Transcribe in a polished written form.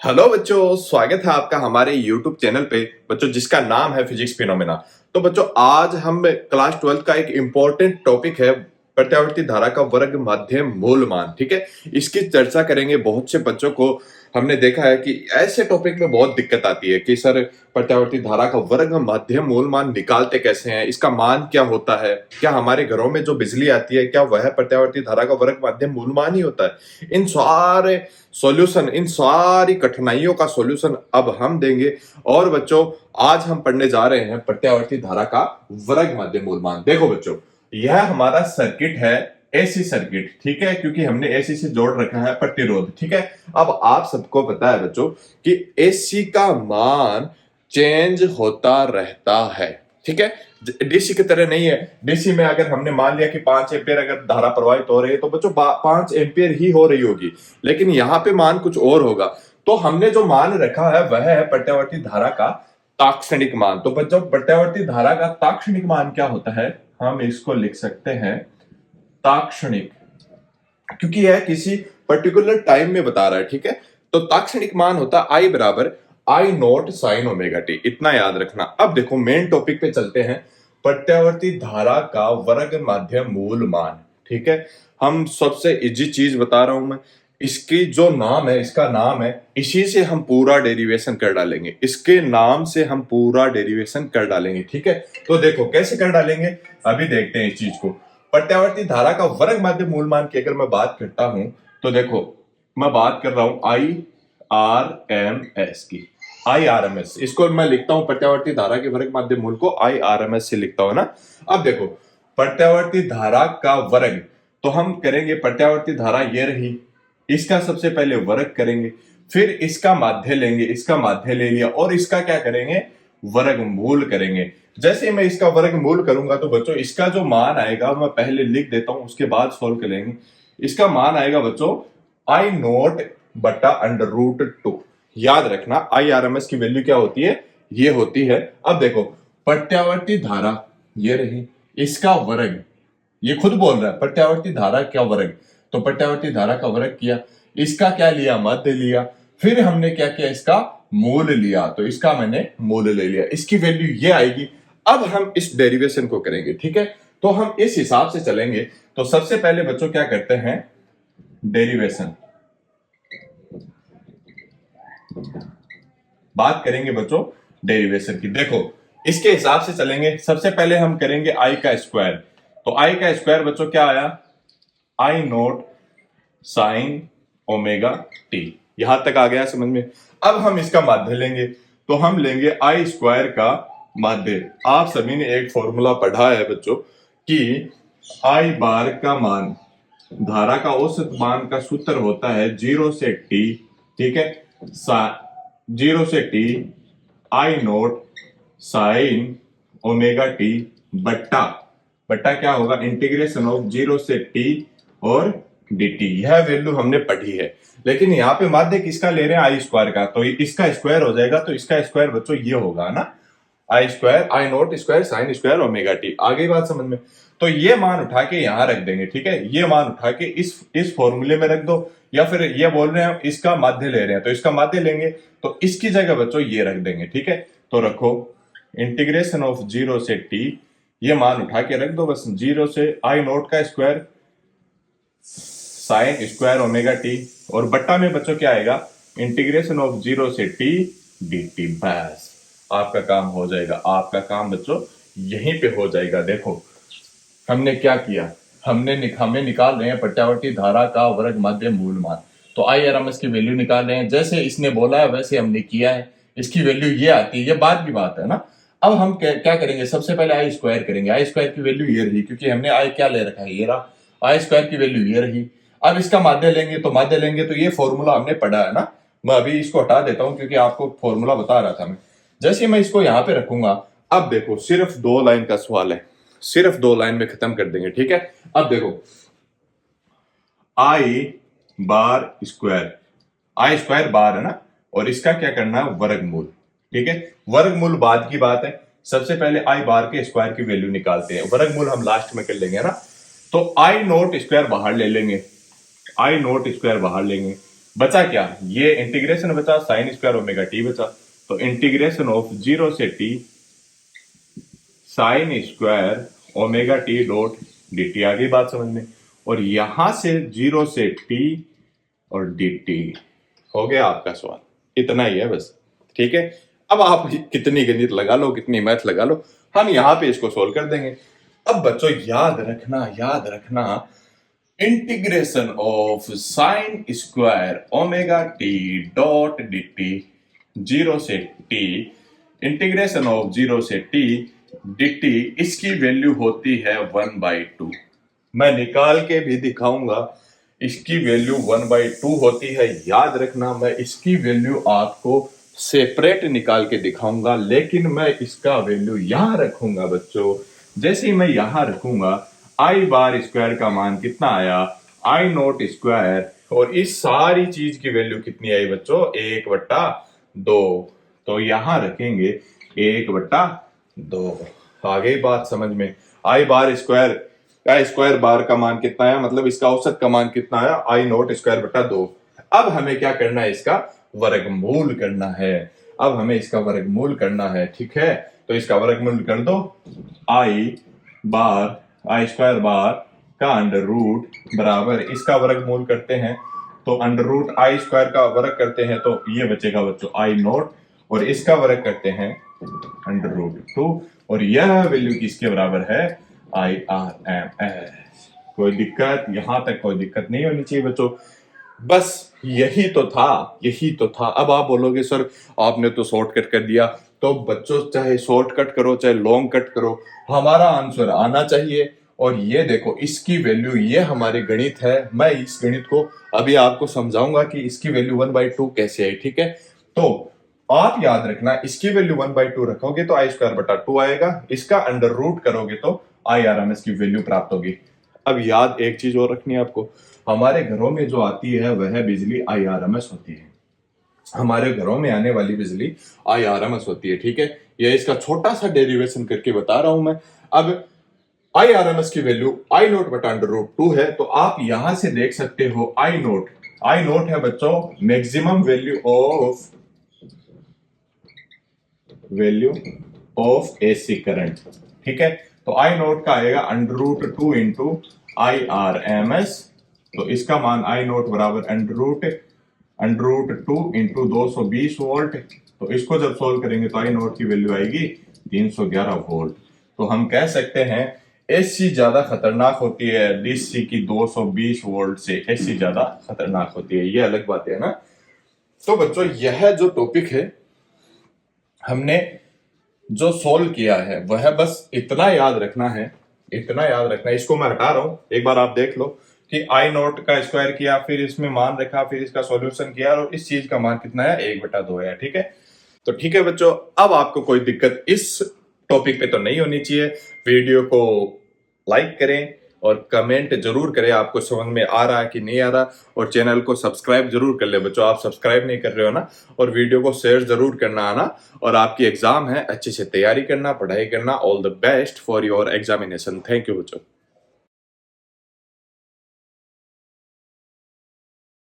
Hello बच्चों, स्वागत है आपका हमारे YouTube चैनल पे बच्चों, जिसका नाम है फिजिक्स फिनोमेना। तो बच्चों, आज हम क्लास 12 का एक इम्पोर्टेंट टॉपिक है प्रत्यावर्ती धारा का वर्ग माध्यम मूल मान। ठीक है, इसकी चर्चा करेंगे। बहुत से बच्चों को हमने देखा है कि ऐसे टॉपिक में बहुत दिक्कत आती है कि सर प्रत्यावर्ती धारा का वर्ग माध्यम मूल मान निकालते कैसे हैं, इसका मान क्या होता है, क्या हमारे घरों में जो बिजली आती है क्या वह प्रत्यावर्ती धारा का वर्ग माध्यम मूल मान ही होता है। इन सारे सॉल्यूशन, इन सारी कठिनाइयों का सॉल्यूशन अब हम देंगे। और बच्चों, आज हम पढ़ने जा रहे हैं प्रत्यावर्ती धारा का वर्ग माध्यम मूल मान। देखो बच्चों, यह हमारा सर्किट है, एसी सर्किट। ठीक है, क्योंकि हमने एसी से जोड़ रखा है प्रतिरोध। ठीक है, अब आप सबको पता है बच्चों कि एसी का मान चेंज होता रहता है। ठीक है, डीसी की तरह नहीं है। डीसी में अगर हमने मान लिया कि 5 एम्पियर अगर धारा प्रवाहित हो रही है तो बच्चों 5 एम्पियर ही हो रही होगी, लेकिन यहाँ पे मान कुछ और होगा। तो हमने जो मान रखा है वह है प्रत्यावर्ती धारा का तात्क्षणिक मान। तो बच्चों, प्रत्यावर्ती धारा का तात्क्षणिक मान क्या होता है, हम इसको लिख सकते हैं तात्क्षणिक, क्योंकि यह किसी पर्टिकुलर टाइम में बता रहा है। ठीक है, तो तात्क्षणिक मान होता है आई बराबर आई नॉट साइन ओमेगा टी। इतना याद रखना। अब देखो, मेन टॉपिक पे चलते हैं, प्रत्यावर्ती धारा का वर्ग माध्यम मूल मान। ठीक है, हम सबसे इजी चीज बता रहा हूं मैं, इसकी जो नाम है, इसका नाम है, इसी से हम पूरा डेरिवेशन कर डालेंगे, इसके नाम से हम पूरा डेरिवेशन कर डालेंगे। ठीक है, तो देखो कैसे कर डालेंगे, अभी देखते हैं इस चीज को। प्रत्यावर्ती धारा का वर्ग माध्यम मूल मान की अगर मैं बात करता हूं तो देखो, मैं बात कर रहा हूं आई आर एम एस की। आई आर एम एस, इसको मैं लिखता हूं प्रत्यावर्ती धारा के वर्ग माध्यम मूल को आई आर एम एस से लिखता हूं ना। अब देखो, प्रत्यावर्ती धारा का वर्ग, तो हम करेंगे प्रत्यावर्ती धारा ये रही, इसका सबसे पहले वर्ग करेंगे, फिर इसका माध्य लेंगे, इसका माध्य ले लिया, और इसका क्या करेंगे, वर्गमूल करेंगे। जैसे मैं इसका वर्गमूल करूंगा तो बच्चों इसका जो मान आएगा मैं पहले लिख देता हूं, उसके बाद सोल्व करेंगे। इसका मान आएगा बच्चों आई नोट बटा अंडर रूट 2। याद रखना, आई आर एम एस की वैल्यू क्या होती है, ये होती है। अब देखो, प्रत्यावर्ती धारा ये रही, इसका वर्ग, ये खुद बोल रहा है प्रत्यावर्ती धारा क्या वर्ग, तो प्रत्यावर्ती धारा का वर्ग किया, इसका क्या लिया, मध्य लिया, फिर हमने क्या किया, इसका मूल लिया, तो इसका मैंने मूल ले लिया, इसकी वैल्यू ये आएगी। अब हम इस डेरिवेशन को करेंगे। ठीक है, तो हम इस हिसाब से चलेंगे। तो सबसे पहले बच्चों क्या करते हैं, डेरिवेशन बात करेंगे बच्चों डेरिवेशन की। देखो, इसके हिसाब से चलेंगे। सबसे पहले हम करेंगे आई का स्क्वायर। तो आई का स्क्वायर बच्चों क्या आया, आई नोट साइन ओमेगा टी। यहां तक आ गया समझ में। अब हम इसका माध्य लेंगे, तो हम लेंगे आई स्क्वायर का माध्य। आप सभी ने एक फॉर्मूला पढ़ा है बच्चों कि आई बार का मान, धारा का औसत मान का सूत्र होता है 0 से टी। ठीक है, 0 से T I note sine omega T बट्टा बट्टा क्या होगा, इंटीग्रेशन ऑफ 0 से टी और dt। यह वैल्यू हमने पढ़ी है, लेकिन यहाँ पे माध्य किसका ले रहे हैं, आई स्क्वायर का, तो इसका स्क्वायर हो जाएगा। तो इसका स्क्वायर बच्चों ये होगा ना, I square I naught square sine square omega T. आगे बात समझ में। तो ये मान उठा के यहां रख देंगे। ठीक है, ये मान उठा के इस फॉर्मूले में रख दो, या फिर ये बोल रहे हैं इसका माध्य ले रहे हैं तो इसका माध्य लेंगे, तो इसकी जगह बच्चों ये रख देंगे। ठीक है, तो रखो इंटीग्रेशन ऑफ 0 से टी, ये मान उठा के रख दो बस, 0 से आई नोट का square sine square omega T, और बट्टा में बच्चों क्या आएगा, इंटीग्रेशन ऑफ 0 से टी dt। बस आपका काम हो जाएगा, आपका काम बच्चों यहीं पे हो जाएगा। देखो हमने क्या किया, हमें निकाल रहे हैं प्रत्यावर्ती धारा का वर्ग माध्यम मूल मान। तो आई आर एम एस की वैल्यू निकाल रहे हैं, जैसे इसने बोला है वैसे हमने किया है। इसकी वैल्यू ये आती है, ये बात की बात है ना। अब हम क्या करेंगे, सबसे पहले आई स्क्वायर करेंगे। आई स्क्वायर की वैल्यू ये रही, क्योंकि हमने आई क्या ले रखा है, ये रहा, आई स्क्वायर की वैल्यू ये रही। अब इसका माध्य लेंगे, तो माध्य लेंगे तो ये फॉर्मूला हमने पढ़ा है ना। मैं अभी इसको हटा देता हूं क्योंकि आपको फॉर्मूला बता रहा था मैं। जैसे मैं इसको यहां पे रखूंगा, अब देखो सिर्फ 2 लाइन का सवाल है, सिर्फ 2 लाइन में खत्म कर देंगे। ठीक है, अब देखो आई बार स्क्वायर, आई स्क्वायर बार है ना, और इसका क्या करना है, वर्गमूल। ठीक है, वर्गमूल बाद की बात है, सबसे पहले आई बार के स्क्वायर की वैल्यू निकालते हैं, वर्गमूल हम लास्ट में कर लेंगे ना। तो आई नोट स्क्वायर बाहर ले लेंगे, आई नोट स्क्वायर बाहर लेंगे, बचा क्या, ये इंटीग्रेशन बचा साइन स्क्वायर ओमेगा टी बचा। तो इंटीग्रेशन ऑफ 0 से T sine square omega T dot D T. आ गई बात समझ में। और यहां से 0 से टी और डी टी। हो गया आपका सवाल, इतना ही है बस। ठीक है, अब आप कितनी गणित लगा लो, कितनी मैथ लगा लो, हम यहां पे इसको सोल्व कर देंगे। अब बच्चों याद रखना integration of sine square omega T dot D T 0 से टी, इंटीग्रेशन ऑफ 0 से टी डी टी, इसकी वैल्यू होती है 1/2। मैं निकाल के भी दिखाऊंगा, इसकी वैल्यू 1/2 होती है। याद रखना, मैं इसकी वैल्यू आपको सेपरेट निकाल के दिखाऊंगा, लेकिन मैं इसका वैल्यू यहां रखूंगा बच्चों। जैसे ही मैं यहां रखूंगा, आई बार स्क्वायर का मान कितना आया, आई नॉट स्क्वायर, और इस सारी चीज की वैल्यू कितनी आई बच्चों, 1/2। तो यहां रखेंगे 1/2। आ गई बात समझ में। आई बार स्क्वायर, आई स्क्वायर बार का मान कितना आया, मतलब इसका औसत का मान कितना आया, आई नॉट स्क्वायर बटा 2। अब हमें क्या करना है, इसका वर्गमूल करना है। अब हमें इसका वर्गमूल करना है, ठीक है। तो इसका वर्गमूल कर दो, आई बार, आई स्क्वायर बार का अंडर रूट बराबर, इसका वर्गमूल करते हैं तो अंडर रूट आई स्क्वायर का वर्ग करते हैं तो ये बचेगा बच्चों आई नॉट, और इसका वर्ग करते हैं अंडर रूट 2, और यह वैल्यू किसके बराबर है, आई आर एम एस। कोई दिक्कत, यहां तक कोई दिक्कत नहीं होनी चाहिए बच्चों। बस यही तो था। अब आप बोलोगे सर आपने तो शॉर्टकट कर दिया। तो बच्चों चाहे शॉर्टकट करो चाहे लॉन्ग कट करो, हमारा आंसर आना चाहिए। और ये देखो इसकी वैल्यू, ये हमारे गणित है। मैं इस गणित को अभी आपको समझाऊंगा कि इसकी वैल्यू 1/2 कैसे आई, ठीक है। तो आप याद रखना, इसकी वैल्यू 1/2 रखोगे तो आई स्क्वायर बटा 2 आएगा, इसका अंडर रूट करोगे तो आई आर एम एस की वैल्यू प्राप्त होगी। अब याद एक चीज और रखनी है आपको, हमारे घरों में जो आती है वह बिजली IRMS होती है। हमारे घरों में आने वाली बिजली IRMS होती है, ठीक है। यह इसका छोटा सा डेरिवेशन करके बता रहा हूं मैं। अब IRMS की वैल्यू आई नोट बटा अंडर रूट 2 है, तो आप यहां से देख सकते हो आई नोट है बच्चों maximum value of AC current, ठीक है। तो आई नोट का आएगा अंडर रूट 2 इंटू IRMS। तो इसका मान आई नोट बराबर अंडर रूट 2 इंटू 220 वोल्ट। तो इसको जब सोल्व करेंगे तो आई नोट की वैल्यू आएगी 311 वोल्ट। तो हम कह सकते हैं AC ज्यादा खतरनाक होती है DC की 220 वोल्ट से, AC ज्यादा खतरनाक होती है। ये अलग बात है ना। तो बच्चों यह जो टॉपिक है हमने जो सोल्व किया है वह बस इतना याद रखना है, इसको मैं हटा रहा हूं, एक बार आप देख लो कि आई नोट का स्क्वायर किया, फिर इसमें मान रखा, फिर इसका सॉल्यूशन किया, और इस चीज का मान कितना है, 1/2 है, ठीक है। तो ठीक है बच्चों, अब आपको कोई दिक्कत इस टॉपिक पे तो नहीं होनी चाहिए। वीडियो को लाइक करें और कमेंट जरूर करें आपको समझ में आ रहा है कि नहीं आ रहा, और चैनल को सब्सक्राइब जरूर कर ले बच्चों। आप सब्सक्राइब नहीं कर रहे हो ना, और वीडियो को शेयर जरूर करना आना। और आपकी एग्जाम है, अच्छे से तैयारी करना, पढ़ाई करना। All the best for your examination. Thank you बच्चों।